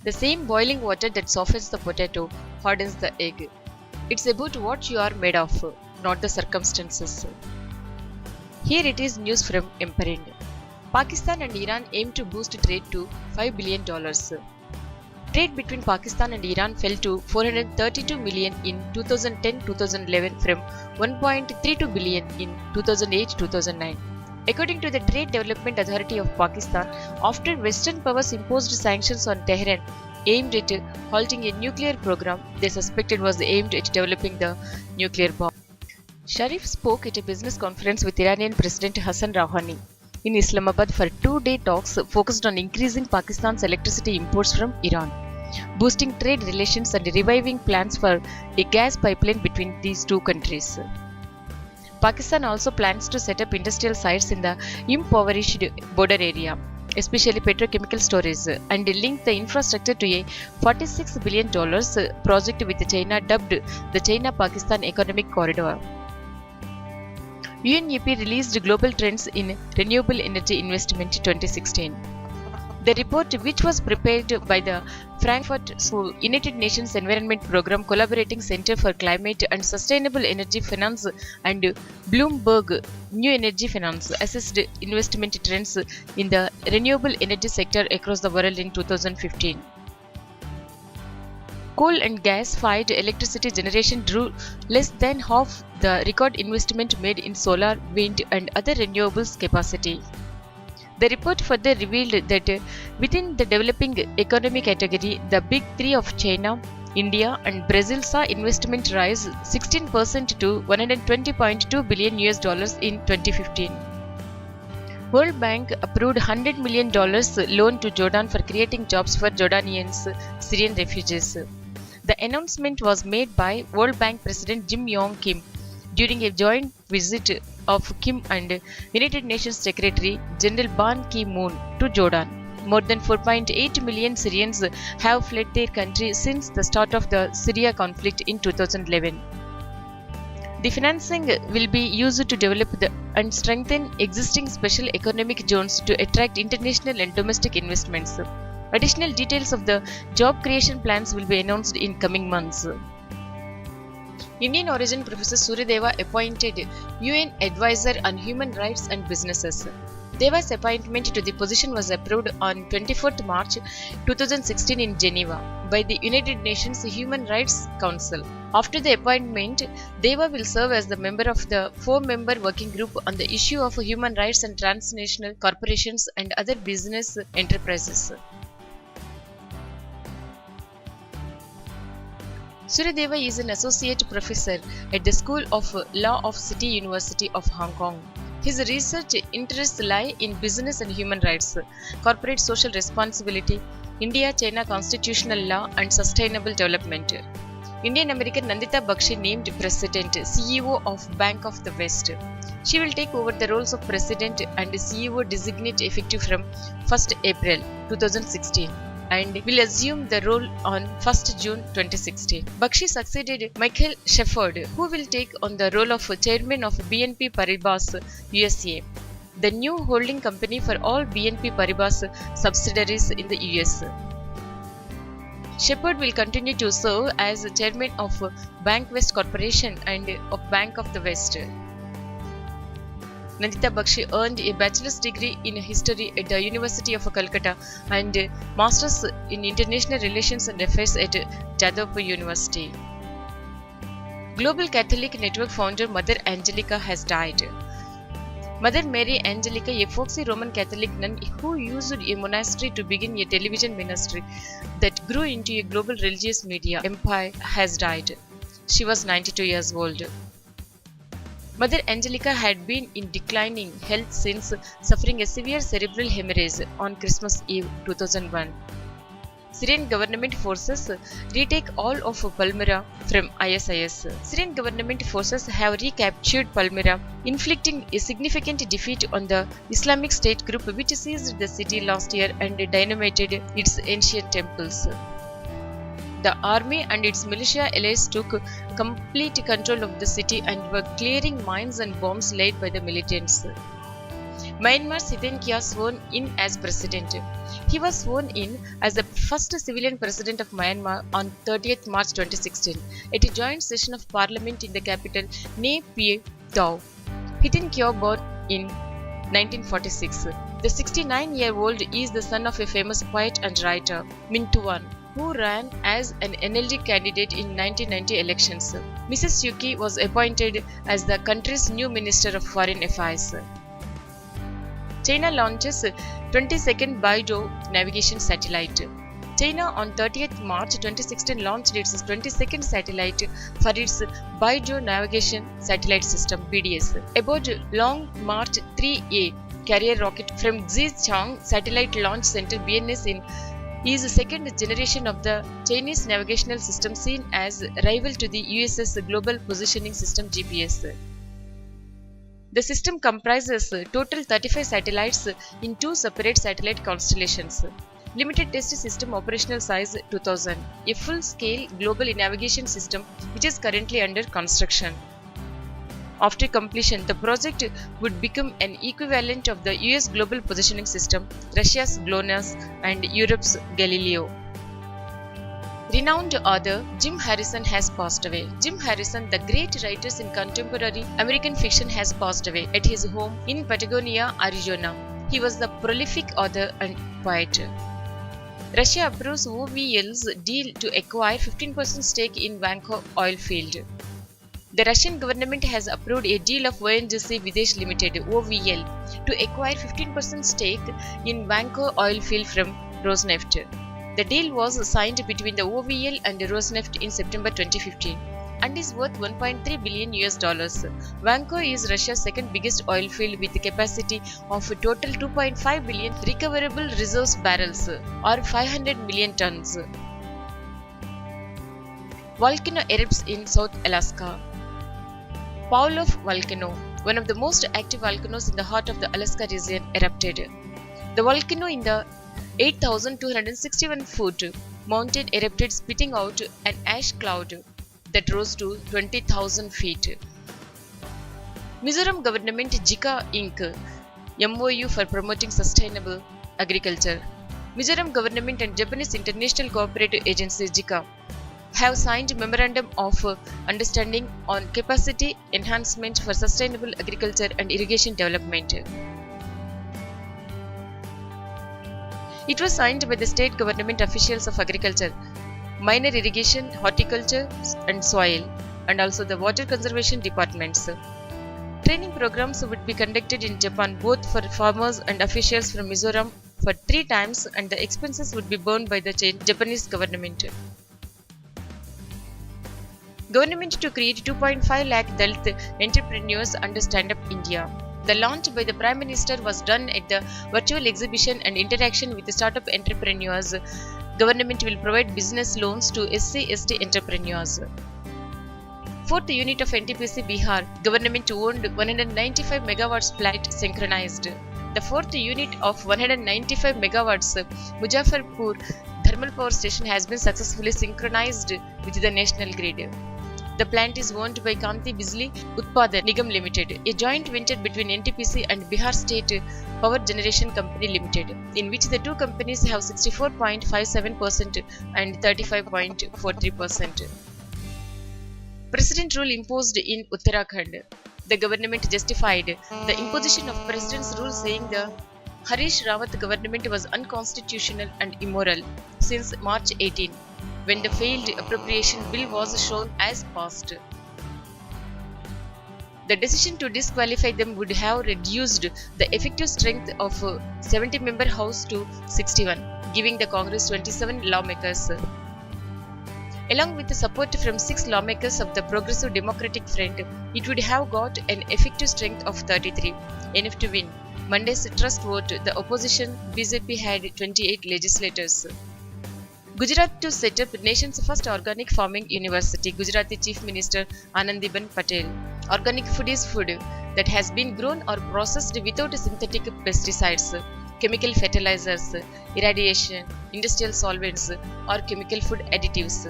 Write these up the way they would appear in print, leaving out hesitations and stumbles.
The same boiling water that softens the potato hardens the egg. It's about what you are made of, not the circumstances. Here it is news from Empirind. Pakistan and Iran aim to boost trade to $5 billion. Trade between Pakistan and Iran fell to $432 million in 2010-2011 from $1.32 billion in 2008-2009. According to the Trade Development Authority of Pakistan, after Western powers imposed sanctions on Tehran aimed at halting a nuclear program they suspected was aimed at developing the nuclear bomb. Sharif spoke at a business conference with Iranian President Hassan Rouhani in Islamabad for two-day talks focused on increasing Pakistan's electricity imports from Iran, boosting trade relations and reviving plans for a gas pipeline between these two countries. Pakistan also plans to set up industrial sites in the impoverished border area, especially petrochemical storage, and link the infrastructure to a $46 billion project with China dubbed the China-Pakistan Economic Corridor. UNEP released Global Trends in Renewable Energy Investment 2016. The report, which was prepared by the Frankfurt School United Nations Environment Programme Collaborating Center for Climate and Sustainable Energy Finance and Bloomberg New Energy Finance, assessed investment trends in the renewable energy sector across the world in 2015. Coal and gas-fired electricity generation drew less than half the record investment made in solar, wind, and other renewables capacity. The report further revealed that within the developing economy category, the big three of China, India, and Brazil saw investment rise 16% to $120.2 billion in 2015. World Bank approved $100 million loan to Jordan for creating jobs for Jordanians, Syrian refugees. The announcement was made by World Bank President Jim Yong Kim during a joint visit of Kim and United Nations Secretary General Ban Ki-moon to Jordan. More than 4.8 million Syrians have fled their country since the start of the Syria conflict in 2011. The financing will be used to develop and strengthen existing special economic zones to attract international and domestic investments. Additional details of the job creation plans will be announced in coming months. Indian origin Professor Suryadeva appointed UN Advisor on Human Rights and Businesses. Deva's appointment to the position was approved on 24th March 2016 in Geneva by the United Nations Human Rights Council. After the appointment, Deva will serve as the member of the 4-member working group on the issue of human rights and transnational corporations and other business enterprises. Suryadeva is an associate professor at the School of Law of City University of Hong Kong. His research interests lie in business and human rights, corporate social responsibility, India-China constitutional law, and sustainable development. Indian-American Nandita Bakshi named President CEO of Bank of the West. She will take over the roles of President and CEO designate effective from 1st April 2016. And will assume the role on 1st June 2016. Bakshi succeeded Michael Shefford, who will take on the role of chairman of BNP Paribas USA, the new holding company for all BNP Paribas subsidiaries in the US. Shefford will continue to serve as chairman of Bank West Corporation and of Bank of the West. Nandita Bakshi earned a bachelor's degree in history at the University of Calcutta and a master's in international relations and affairs at Jadavpur University. Global Catholic Network founder Mother Angelica has died. Mother Mary Angelica, a folksy Roman Catholic nun who used a monastery to begin a television ministry that grew into a global religious media empire, has died. She was 92 years old. Mother Angelica had been in declining health since suffering a severe cerebral hemorrhage on Christmas Eve 2001. Syrian government forces retake all of Palmyra from ISIS. Syrian government forces have recaptured Palmyra, inflicting a significant defeat on the Islamic State group which seized the city last year and dynamited its ancient temples. The army and its militia allies took complete control of the city and were clearing mines and bombs laid by the militants. Myanmar's Hiten Kya sworn in as president. He was sworn in as the first civilian president of Myanmar on 30th March 2016 at a joint session of parliament in the capital Nay Pyi Taw. Hiten Kyaw born in 1946. The 69-year-old is the son of a famous poet and writer, Min Tuan, who ran as an NLD candidate in 1990 elections. Mrs. Yuki was appointed as the country's new Minister of Foreign Affairs. China launches 22nd Beidou navigation satellite. China on 30th March 2016 launched its 22nd satellite for its Beidou navigation satellite system BDS aboard Long March 3A carrier rocket from Xichang Satellite Launch Center BNS is the second generation of the Chinese navigational system seen as rival to the US's Global Positioning System GPS. The system comprises total 35 satellites in two separate satellite constellations. Limited test system operational size 2000, a full-scale global navigation system which is currently under construction. After completion, the project would become an equivalent of the US Global Positioning System, Russia's GLONASS, and Europe's Galileo. Renowned author Jim Harrison has passed away. Jim Harrison, the great writer in contemporary American fiction, has passed away at his home in Patagonia, Arizona. He was the prolific author and poet. Russia approves OVL's deal to acquire 15% stake in Vanco oil field. The Russian government has approved a deal of ONGC Videsh Limited (OVL) to acquire 15% stake in Vanco oil field from Rosneft. The deal was signed between the OVL and Rosneft in September 2015 and is worth $1.3 billion. Vanco is Russia's second biggest oil field with a capacity of a total 2.5 billion recoverable reserves barrels or 500 million tons. Volcano erupts in South Alaska. Pavlov volcano, one of the most active volcanoes in the heart of the Alaska region, erupted. The volcano in the 8,261-foot mountain erupted, spitting out an ash cloud that rose to 20,000 feet. Mizoram government JICA Inc. MOU for promoting sustainable agriculture. Mizoram government and Japanese International Cooperative Agency JICA have signed Memorandum of Understanding on Capacity Enhancement for Sustainable Agriculture and Irrigation Development. It was signed by the state government officials of agriculture, minor irrigation, horticulture and soil, and also the water conservation departments. Training programs would be conducted in Japan both for farmers and officials from Mizoram for 3 times, and the expenses would be borne by the Japanese government. Government to create 2.5 lakh Dalit entrepreneurs under Stand Up India. The launch by the Prime Minister was done at the virtual exhibition and interaction with the startup entrepreneurs. Government will provide business loans to SC/ST entrepreneurs. 4th unit of NTPC Bihar, government owned 195 megawatts plant synchronized. The 4th unit of 195 megawatts Muzaffarpur thermal power station has been successfully synchronized with the national grid. The plant is owned by Kanti Bijli Utpadan Nigam Limited, a joint venture between NTPC and Bihar State Power Generation Company Limited, in which the two companies have 64.57% and 35.43%. President rule imposed in Uttarakhand. The government justified the imposition of President's rule, saying the Harish Rawat government was unconstitutional and immoral since March 18, when the failed appropriation bill was shown as passed. The decision to disqualify them would have reduced the effective strength of 70-member House to 61, giving the Congress 27 lawmakers. Along with the support from 6 lawmakers of the Progressive Democratic Front, it would have got an effective strength of 33, enough to win Monday's trust vote. The opposition BJP had 28 legislators. Gujarat to set up nation's first organic farming university. Gujarati Chief Minister Anandiben Patel. Organic food is food that has been grown or processed without synthetic pesticides, chemical fertilizers, irradiation, industrial solvents, or chemical food additives.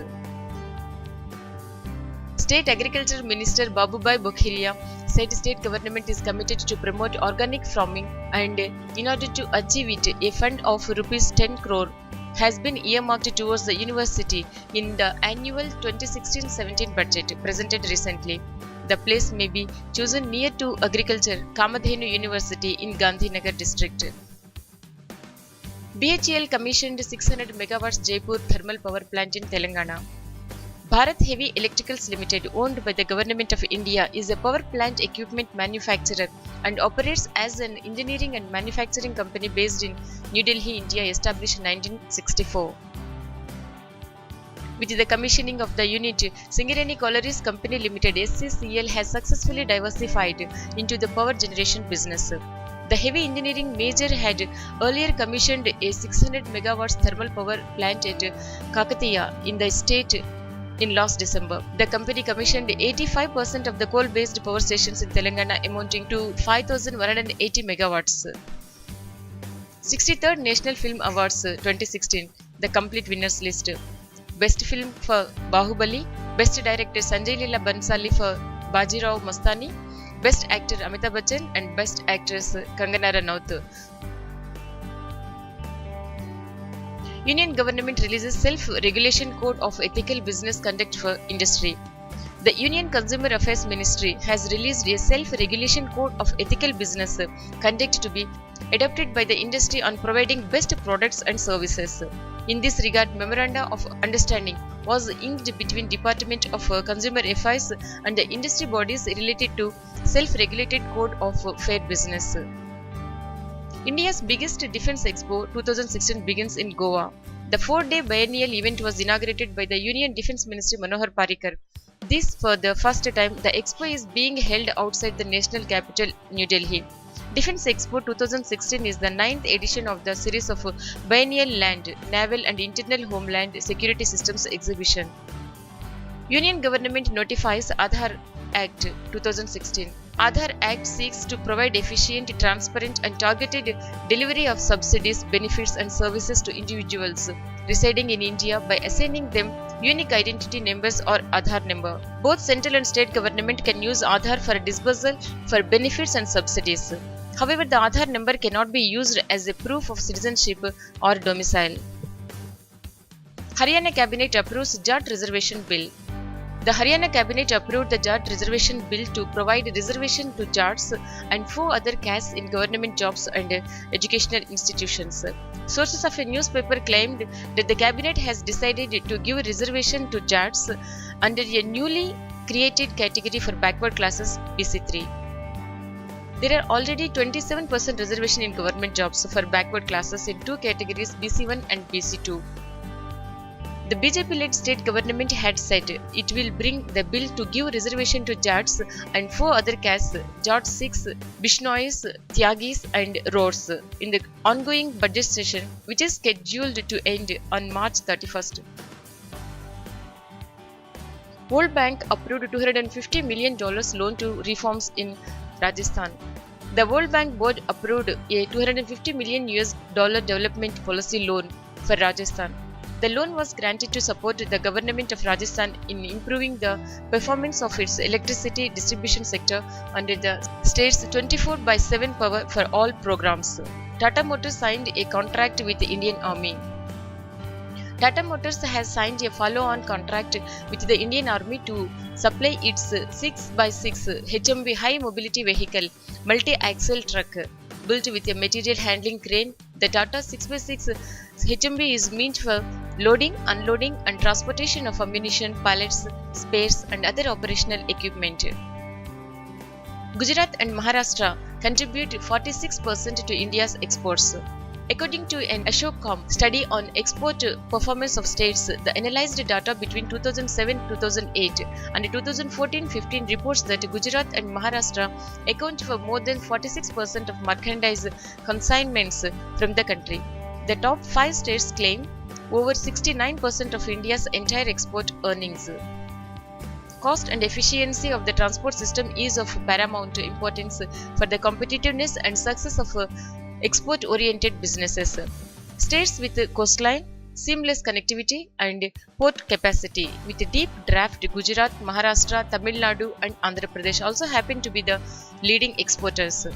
State Agriculture Minister Babubhai Bokhilia said state government is committed to promote organic farming and in order to achieve it, a fund of rupees 10 crore has been earmarked towards the university in the annual 2016-17 budget presented recently. The place may be chosen near to Agriculture Kamadhenu University in Gandhinagar district. BHEL commissioned 600 megawatts Jaipur thermal power plant in Telangana. Bharat Heavy Electricals Limited, owned by the Government of India, is a power plant equipment manufacturer and operates as an engineering and manufacturing company based in New Delhi, India, established in 1964. With the commissioning of the unit, Singareni Collieries Company Limited (SCCL) has successfully diversified into the power generation business. The heavy engineering major had earlier commissioned a 600 megawatts thermal power plant at Kakatiya in the state in last December. The company commissioned 85% of the coal-based power stations in Telangana, amounting to 5,180 megawatts. 63rd National Film Awards 2016. The complete winners list. Best Film for Bahubali, Best Director Sanjay Leela Bhansali for Bajirao Mastani, Best Actor Amitabh Bachchan and Best Actress Kangana Ranaut. Union Government releases Self-Regulation Code of Ethical Business Conduct for Industry. The Union Consumer Affairs Ministry has released a Self-Regulation Code of Ethical Business Conduct to be adopted by the industry on providing best products and services. In this regard, Memoranda of Understanding was inked between Department of Consumer Affairs and the industry bodies related to Self-Regulated Code of Fair Business. India's biggest Defence Expo 2016 begins in Goa. The 4-day biennial event was inaugurated by the Union Defence Minister Manohar Parrikar. This for the first time, the expo is being held outside the national capital, New Delhi. Defence Expo 2016 is the 9th edition of the series of biennial land, naval and internal homeland security systems exhibition. Union Government notifies Aadhaar Act 2016. Aadhaar Act seeks to provide efficient, transparent and targeted delivery of subsidies, benefits and services to individuals residing in India by assigning them unique identity numbers or Aadhaar number. Both central and state government can use Aadhaar for disbursal for benefits and subsidies. However, the Aadhaar number cannot be used as a proof of citizenship or domicile. Haryana Cabinet approves Jat Reservation Bill. The Haryana Cabinet approved the Jat Reservation Bill to provide reservation to Jats and 4 other castes in government jobs and educational institutions. Sources of a newspaper claimed that the Cabinet has decided to give reservation to Jats under a newly created category for backward classes BC3. There are already 27% reservation in government jobs for backward classes in 2 categories BC1 and BC2. The BJP-led state government had said it will bring the bill to give reservation to Jats and 4 other castes, Jat Sikhs, Bishnois, Tyagis and Rors, in the ongoing budget session, which is scheduled to end on March 31st. World Bank approved $250 million loan to reforms in Rajasthan. The World Bank board approved a $250 million development policy loan for Rajasthan. The loan was granted to support the government of Rajasthan in improving the performance of its electricity distribution sector under the state's 24/7 power for all programs. Tata Motors signed a contract with the Indian Army. Tata Motors has signed a follow-on contract with the Indian Army to supply its 6x6 HMV high mobility vehicle multi-axle truck built with a material handling crane. The Tata 6x6 HMV is meant for loading, unloading and transportation of ammunition, pallets, spares and other operational equipment. Gujarat and Maharashtra contribute 46% to India's exports. According to an Ashokcom study on export performance of states, the analyzed data between 2007-2008 and 2014-15 reports that Gujarat and Maharashtra account for more than 46% of merchandise consignments from the country. The top 5 states claim over 69% of India's entire export earnings. Cost and efficiency of the transport system is of paramount importance for the competitiveness and success of export-oriented businesses. States with coastline, seamless connectivity and port capacity. With deep draft, Gujarat, Maharashtra, Tamil Nadu and Andhra Pradesh also happen to be the leading exporters.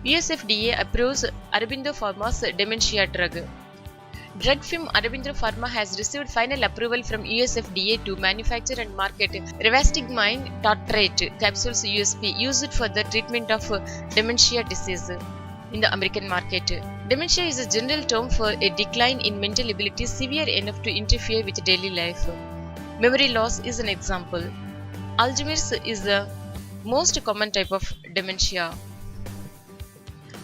USFDA approves Aurobindo Pharma's dementia drug. Drug firm Aurobindo Pharma has received final approval from USFDA to manufacture and market rivastigmine tartrate capsules USP used for the treatment of dementia disease in the American market. Dementia is a general term for a decline in mental ability severe enough to interfere with daily life. Memory loss is an example. Alzheimer's is the most common type of dementia.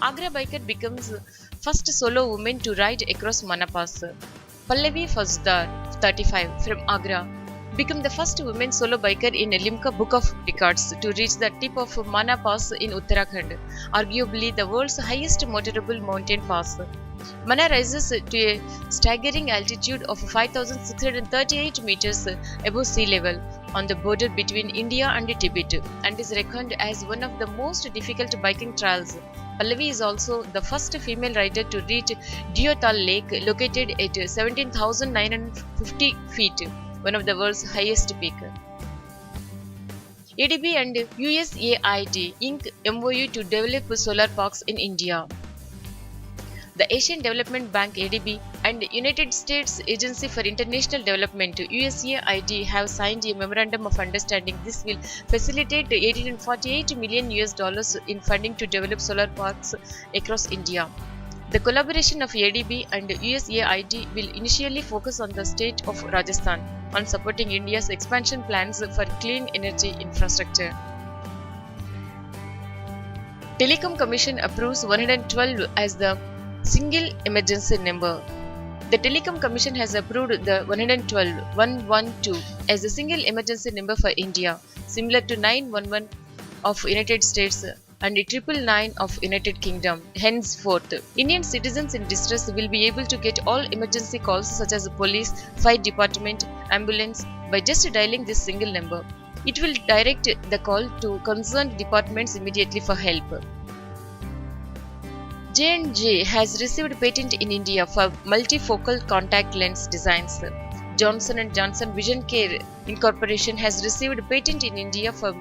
Agra biker becomes first solo woman to ride across Mana Pass. Pallavi Fauzdar, 35, from Agra, became the first woman solo biker in Limca Book of Records to reach the tip of Mana Pass in Uttarakhand, arguably the world's highest motorable mountain pass. Mana rises to a staggering altitude of 5,638 meters above sea level on the border between India and Tibet and is reckoned as one of the most difficult biking trails. Pallavi is also the first female rider to reach Deotal Lake, located at 17,950 feet, one of the world's highest peak. ADB and USAID Inc. MOU to develop solar parks in India. The Asian Development Bank ADB and United States Agency for International Development USAID have signed a memorandum of understanding. This will facilitate $1848 million in funding to develop solar parks across India. The collaboration of ADB and USAID will initially focus on the state of Rajasthan on supporting India's expansion plans for clean energy infrastructure. Telecom Commission approves 112 as the single emergency number. The Telecom Commission has approved the 112 as a single emergency number for India, similar to 911 of United States and 999 of United Kingdom. Henceforth, Indian citizens in distress will be able to get all emergency calls such as police, fire department, ambulance by just dialing this single number. It will direct the call to concerned departments immediately for help. J&J has received patent in India for multifocal contact lens designs. Johnson & Johnson Vision Care Incorporation has received patent in India for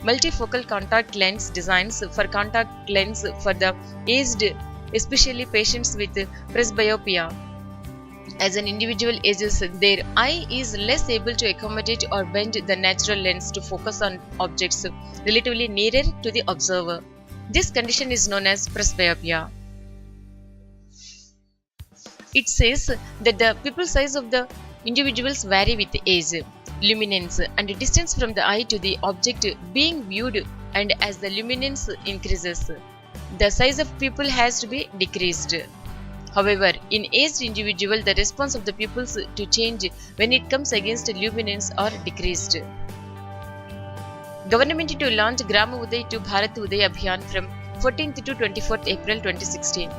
multifocal contact lens designs for contact lens for the aged, especially patients with presbyopia. As an individual ages, their eye is less able to accommodate or bend the natural lens to focus on objects relatively nearer to the observer. This condition is known as presbyopia. It says that the pupil size of the individuals vary with age, luminance, and distance from the eye to the object being viewed, and as the luminance increases, the size of pupil has to be decreased. However, in aged individual, the response of the pupils to change when it comes against luminance are decreased. Government to launch Gram Uday to Bharat Uday Abhiyan from 14th to 24th April 2016.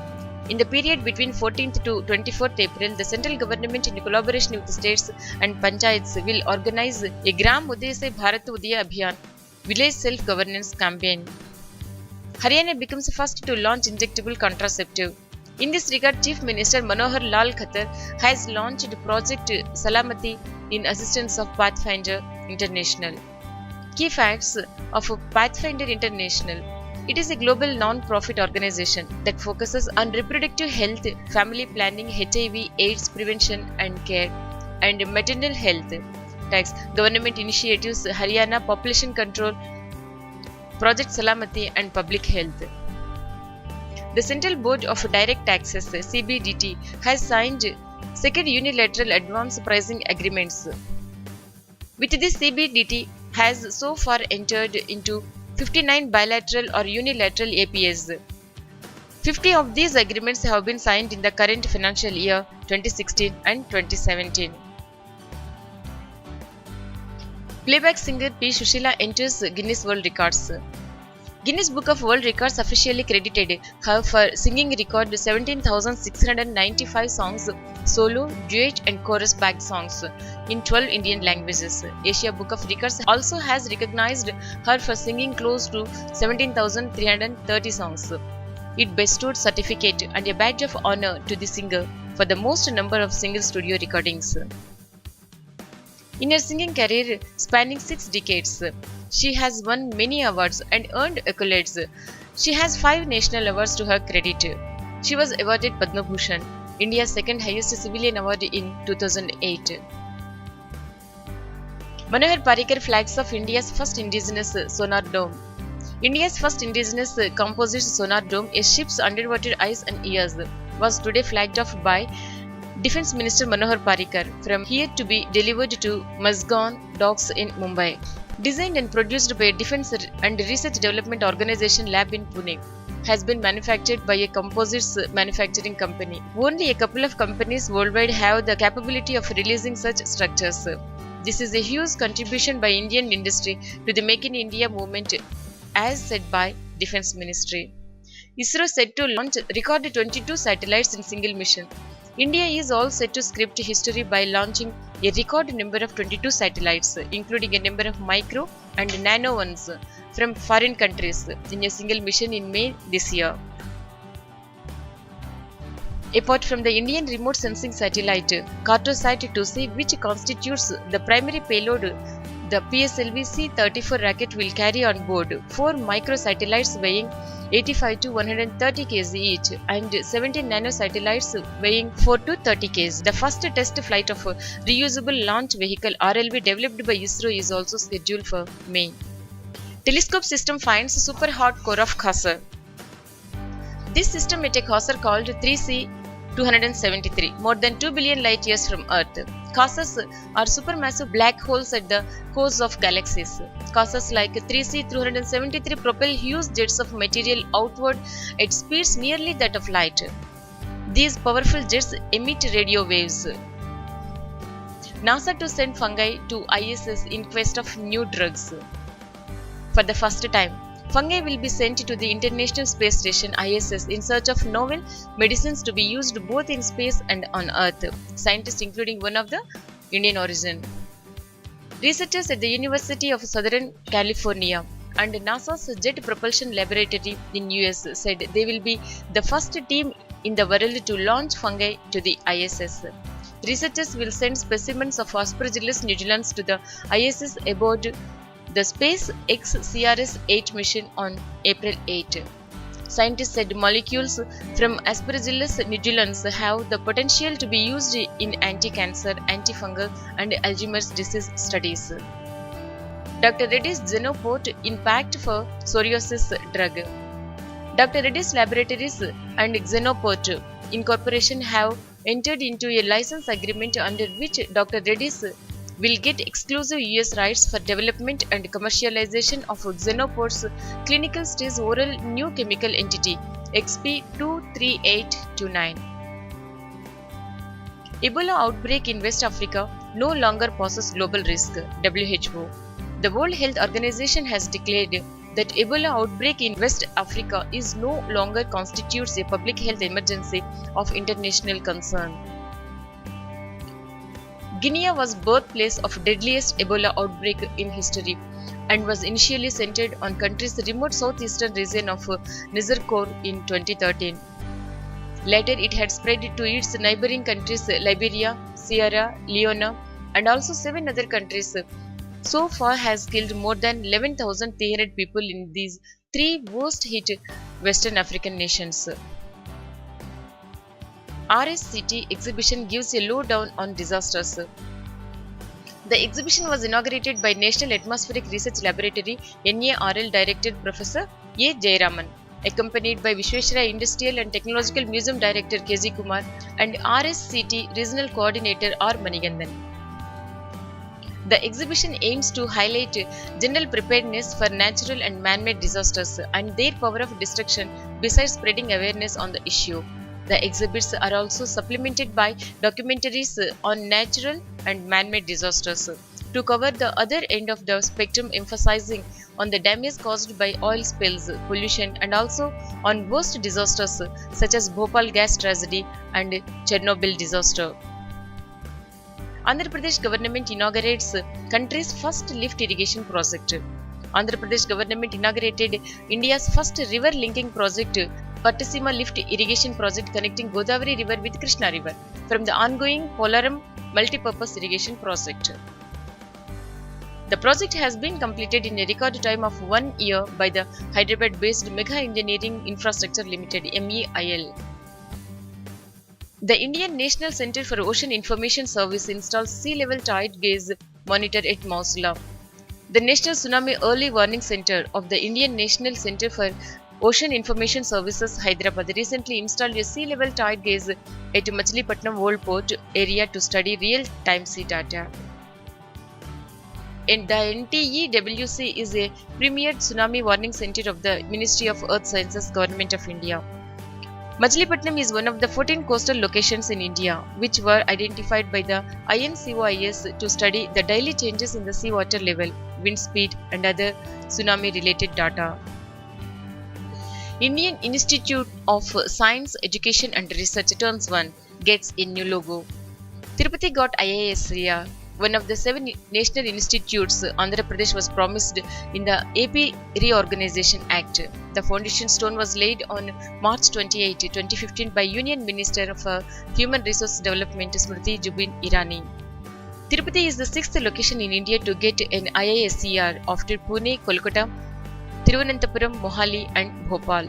In the period between 14th to 24th April, the central government in collaboration with the states and panchayats will organize a Gram Uday se Bharat Uday Abhiyan village self-governance campaign. Haryana becomes the first to launch injectable contraceptive. In this regard, Chief Minister Manohar Lal Khattar has launched Project Salamati in assistance of Pathfinder International. Key facts of Pathfinder International. It is a global non-profit organization that focuses on reproductive health, family planning, HIV, AIDS prevention and care, and maternal health. Tax government initiatives, Haryana Population Control, Project Salamati and Public Health. The Central Board of Direct Taxes (CBDT) has signed second unilateral advance pricing agreements. With this, CBDT has so far entered into 59 bilateral or unilateral APAs. 50 of these agreements have been signed in the current financial year 2016 and 2017. Playback singer P. Shushila enters Guinness World Records. Guinness Book of World Records officially credited her for singing record 17,695 songs, solo, duet and chorus backed songs in 12 Indian languages. Asia Book of Records also has recognized her for singing close to 17,330 songs. It bestowed certificate and a badge of honor to the singer for the most number of single studio recordings. In her singing career spanning 6 decades, she has won many awards and earned accolades. She has 5 national awards to her credit. She was awarded Padma Bhushan, India's second highest civilian award in 2008. Manohar Parrikar flags off India's first indigenous sonar dome. India's first indigenous composite sonar dome, a ship's underwater eyes and ears, was today flagged off by Defence Minister Manohar Parrikar from here to be delivered to Mazgaon docks in Mumbai. Designed and produced by a Defence and Research Development Organization lab in Pune, has been manufactured by a composites manufacturing company. Only a couple of companies worldwide have the capability of releasing such structures. This is a huge contribution by Indian industry to the Make in India movement, as said by Defence Ministry. ISRO set to launch record 22 satellites in single mission. India is all set to script history by launching a record number of 22 satellites, including a number of micro and nano ones from foreign countries in a single mission in May this year. Apart from the Indian remote sensing satellite Cartosat-2C, which constitutes the primary payload, the PSLV C-34 rocket will carry on board 4 microsatellites weighing 85 to 130 kg each and 17 nanosatellites weighing 4 to 30 kg. The first test flight of a reusable launch vehicle RLV developed by ISRO is also scheduled for May. Telescope system finds super hot core of Khaser. This system at a Khaser called 3C273, more than 2 billion light years from Earth. Quasars are supermassive black holes at the cores of galaxies. Quasars like 3C273 propel huge jets of material outward at speeds nearly that of light. These powerful jets emit radio waves. NASA to send fungi to ISS in quest of new drugs. For the first time, fungi will be sent to the International Space Station ISS in search of novel medicines to be used both in space and on Earth. Scientists including one of the Indian origin. Researchers at the University of Southern California and NASA's Jet Propulsion Laboratory in US said they will be the first team in the world to launch fungi to the ISS. Researchers will send specimens of Aspergillus nugulans to the ISS aboard the SpaceX CRS-8 mission on April 8. Scientists said molecules from Aspergillus nugulans have the potential to be used in anti-cancer, antifungal and Alzheimer's disease studies. Dr. Reddy's Xenoport impact for psoriasis drug. Dr. Reddy's Laboratories and Xenoport Incorporation have entered into a license agreement under which Dr. Reddy's will get exclusive US rights for development and commercialization of Xenoport's clinical stage oral new chemical entity XP23829. Ebola outbreak in West Africa no longer poses global risk, WHO. The World Health Organization has declared that Ebola outbreak in West Africa is no longer constitutes a public health emergency of international concern. Guinea was birthplace of deadliest Ebola outbreak in history and was initially centered on country's remote southeastern region of Niger in 2013. Later it had spread to its neighboring countries Liberia, Sierra Leone and also 7 other countries. So far has killed more than 11,300 people in these 3 worst hit Western African nations. RSCT exhibition gives a lowdown on disasters. The exhibition was inaugurated by National Atmospheric Research Laboratory NARL Director Professor A. Jayaraman, accompanied by Vishweshwaraya Industrial and Technological Museum Director KG Kumar and RSCT Regional Coordinator R. Manigandan. The exhibition aims to highlight general preparedness for natural and man-made disasters and their power of destruction besides spreading awareness on the issue. The exhibits are also supplemented by documentaries on natural and man-made disasters to cover the other end of the spectrum, emphasizing on the damage caused by oil spills, pollution and also on worst disasters such as Bhopal gas tragedy and Chernobyl disaster. Andhra Pradesh government inaugurates country's first lift irrigation project. Andhra Pradesh government inaugurated India's first river linking project Pattisima lift irrigation project connecting Godavari River with Krishna River from the ongoing Polaram multipurpose irrigation project. The project has been completed in a record time of 1 year by the Hyderabad-based Mega Engineering Infrastructure Limited (MEIL). The Indian National Centre for Ocean Information Service installs sea-level tide gauge monitor at Mausula. The National Tsunami Early Warning Centre of the Indian National Centre for Ocean Information Services, Hyderabad, recently installed a sea-level tide gauge at Machilipatnam Old Port area to study real-time sea data. And the NTEWC is a premier tsunami warning center of the Ministry of Earth Sciences, Government of India. Machilipatnam is one of the 14 coastal locations in India which were identified by the INCOIS to study the daily changes in the seawater level, wind speed, and other tsunami-related data. Indian Institute of Science, Education and Research turns 1 gets a new logo. Tirupati got IISER. One of the 7 national institutes Andhra Pradesh was promised in the AP Reorganization Act. The foundation stone was laid on March 28, 2015 by Union Minister of Human Resource Development Smriti Zubin Irani. Tirupati is the 6th location in India to get an IISER after Pune, Kolkata, Thiruvananthapuram, Mohali and Bhopal.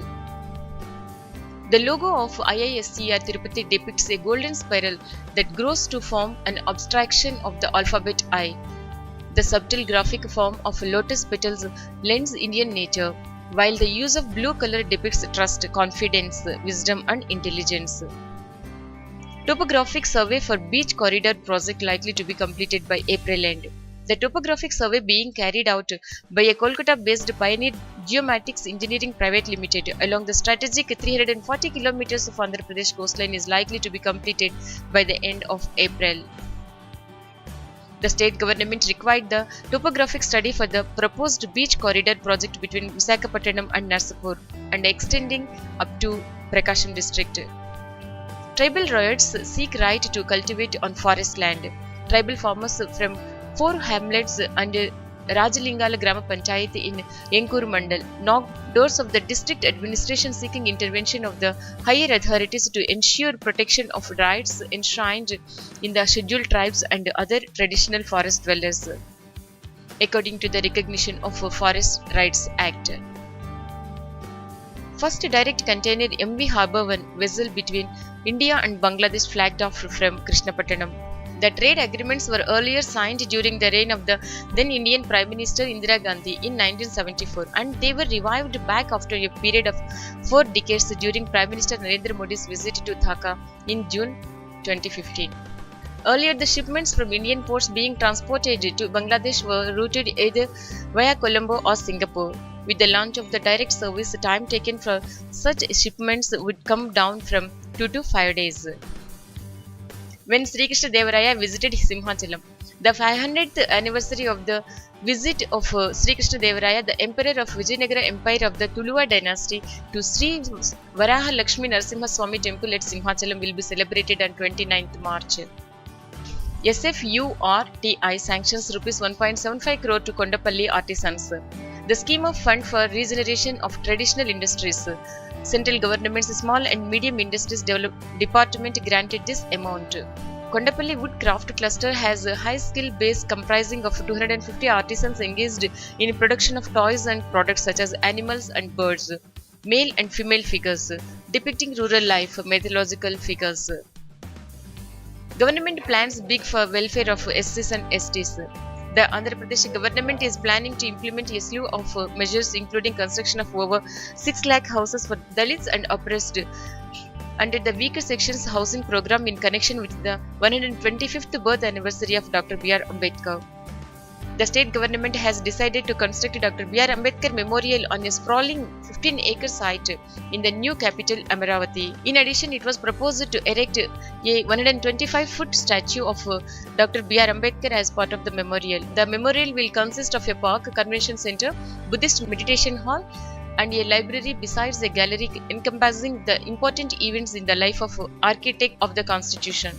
The logo of IISER Tirupati depicts a golden spiral that grows to form an abstraction of the alphabet I. The subtle graphic form of lotus petals lends Indian nature, while the use of blue color depicts trust, confidence, wisdom and intelligence. Topographic survey for beach corridor project likely to be completed by April end. The topographic survey being carried out by a Kolkata-based Pioneer Geomatics Engineering Private Limited along the strategic 340 km of Andhra Pradesh coastline is likely to be completed by the end of April. The state government required the topographic study for the proposed beach corridor project between Visakhapatnam and Narsapur and extending up to Prakasham district. Tribal riots seek right to cultivate on forest land. Tribal farmers from 4 hamlets and Rajalingala Grama Panchayat in Yenkur Mandal knocked doors of the district administration seeking intervention of the higher authorities to ensure protection of rights enshrined in the scheduled tribes and other traditional forest dwellers, according to the Recognition of Forest Rights Act. First direct container MV Harbour 1 vessel between India and Bangladesh flagged off from Krishnapatnam. The trade agreements were earlier signed during the reign of the then Indian Prime Minister Indira Gandhi in 1974 and they were revived back after a period of 4 decades during Prime Minister Narendra Modi's visit to Dhaka in June 2015. Earlier, the shipments from Indian ports being transported to Bangladesh were routed either via Colombo or Singapore. With the launch of the direct service, the time taken for such shipments would come down from 2 to 5 days. When Sri Krishna Devaraya visited Simhachalam, the 500th anniversary of the visit of Sri Krishna Devaraya, the Emperor of Vijayanagara Empire of the Tuluva dynasty, to Sri Varaha Lakshmi Narasimha Swami Temple at Simhachalam will be celebrated on 29th March. SFURTI sanctions Rs 1.75 crore to Kondapalli artisans. The scheme of fund for regeneration of traditional industries. Central government's Small and Medium Industries Department granted this amount. Kondapalli Wood Craft Cluster has a high skill base comprising of 250 artisans engaged in production of toys and products such as animals and birds, male and female figures, depicting rural life, mythological figures. Government plans big for welfare of SCs and STs. The Andhra Pradesh government is planning to implement a slew of measures including construction of over 6 lakh houses for Dalits and oppressed under the weaker sections housing program in connection with the 125th birth anniversary of Dr. B.R. Ambedkar. The state government has decided to construct Dr. B.R. Ambedkar Memorial on a sprawling 15-acre site in the new capital Amaravati. In addition, it was proposed to erect a 125-foot statue of Dr. B.R. Ambedkar as part of the memorial. The memorial will consist of a park, convention center, Buddhist meditation hall, and a library besides a gallery encompassing the important events in the life of architect of the Constitution.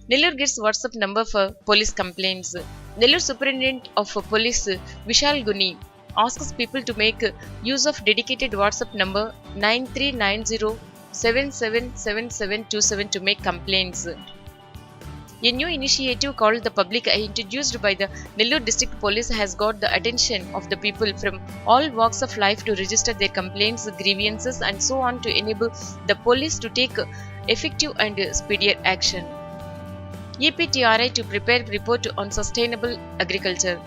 Nellore gets WhatsApp number for police complaints. Nellore Superintendent of Police Vishal Guni asks people to make use of dedicated WhatsApp number 9390777727 to make complaints. A new initiative called the Public Eye, introduced by the Nellore District Police, has got the attention of the people from all walks of life to register their complaints, grievances, and so on to enable the police to take effective and speedier action. EPTRI to prepare report on sustainable agriculture.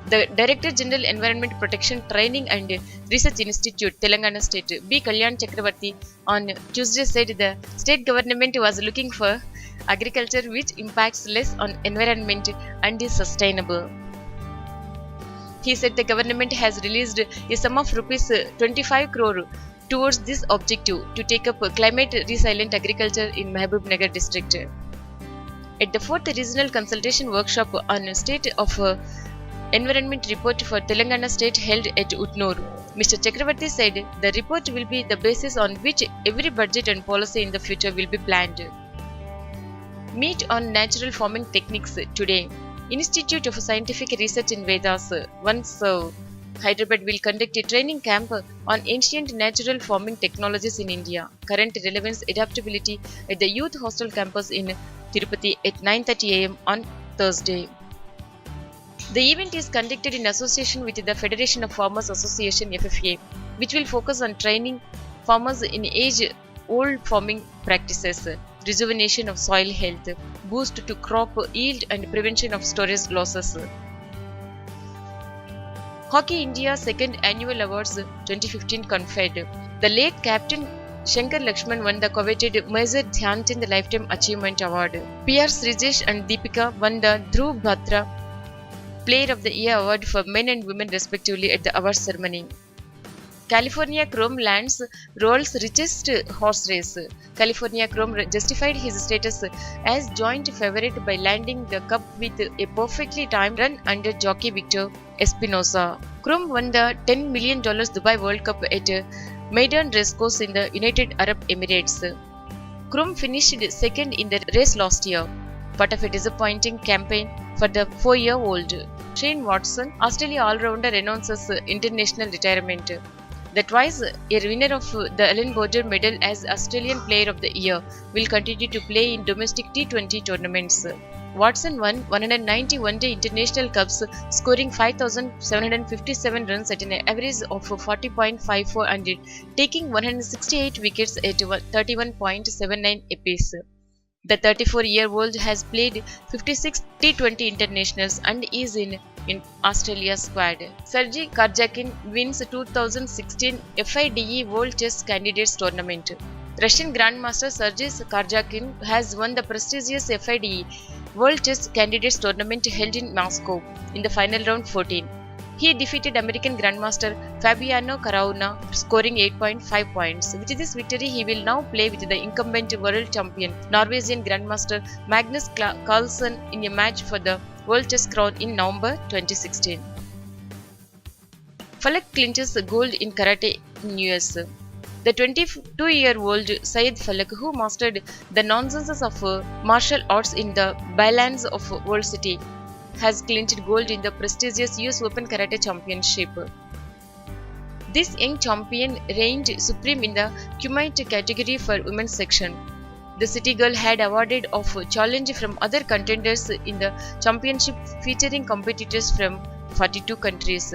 The Director General Environment Protection Training and Research Institute, Telangana State, B. Kalyan Chakravarti, on Tuesday said the state government was looking for agriculture which impacts less on environment and is sustainable. He said the government has released a sum of rupees 25 crore towards this objective to take up climate resilient agriculture in Mahbubnagar district. At the 4th Regional Consultation Workshop on State of Environment Report for Telangana State held at Utnur, Mr. Chakravarti said the report will be the basis on which every budget and policy in the future will be planned. Meet on natural farming techniques today. Institute of Scientific Research in Vedas, OneServe, Hyderabad will conduct a training camp on ancient natural farming technologies in India, current relevance, adaptability at the Youth Hostel campus in Tirupati at 9:30 am on Thursday. The event is conducted in association with the Federation of Farmers Association (FFA), which will focus on training farmers in age-old farming practices, rejuvenation of soil health, boost to crop yield and prevention of storage losses. Hockey India Second Annual Awards 2015 conferred. The late captain Shankar Lakshman won the coveted Major Dhyan Chand Lifetime Achievement Award. PR Srijesh and Deepika won the Dhruv Batra Player of the Year Award for men and women respectively at the awards ceremony. California Chrome lands world's richest horse race. California Chrome justified his status as joint favorite by landing the cup with a perfectly timed run under jockey Victor Espinosa. Chrome won the $10 million Dubai World Cup at Maidan Racecourse in the United Arab Emirates. Chrome finished second in the race last year, part of a disappointing campaign for the 4-year-old. Shane Watson, Australia all-rounder, announces international retirement. The twice a winner of the Allan Border Medal as Australian Player of the Year will continue to play in domestic T20 tournaments. Watson won 190 one-day international cups, scoring 5,757 runs at an average of 40.54 and taking 168 wickets at 31.79 apiece. The 34-year-old has played 56 T20 internationals and is in Australia's squad. Sergei Karjakin wins 2016 FIDE World Chess Candidates Tournament. Russian Grandmaster Sergei Karjakin has won the prestigious FIDE World Chess Candidates Tournament held in Moscow in the final round 14. He defeated American Grandmaster Fabiano Caruana, scoring 8.5 points. With this victory, he will now play with the incumbent world champion Norwegian Grandmaster Magnus Carlsen in a match for the World Chess Crown in November 2016. Falak clinches gold in karate in US. The 22-year-old Syed Falak, who mastered the nonsenses of martial arts in the Bylands of World City, has clinched gold in the prestigious US Open Karate Championship. This young champion reigned supreme in the Kumite category for women's section. The City Girl had awarded of challenge from other contenders in the championship featuring competitors from 42 countries.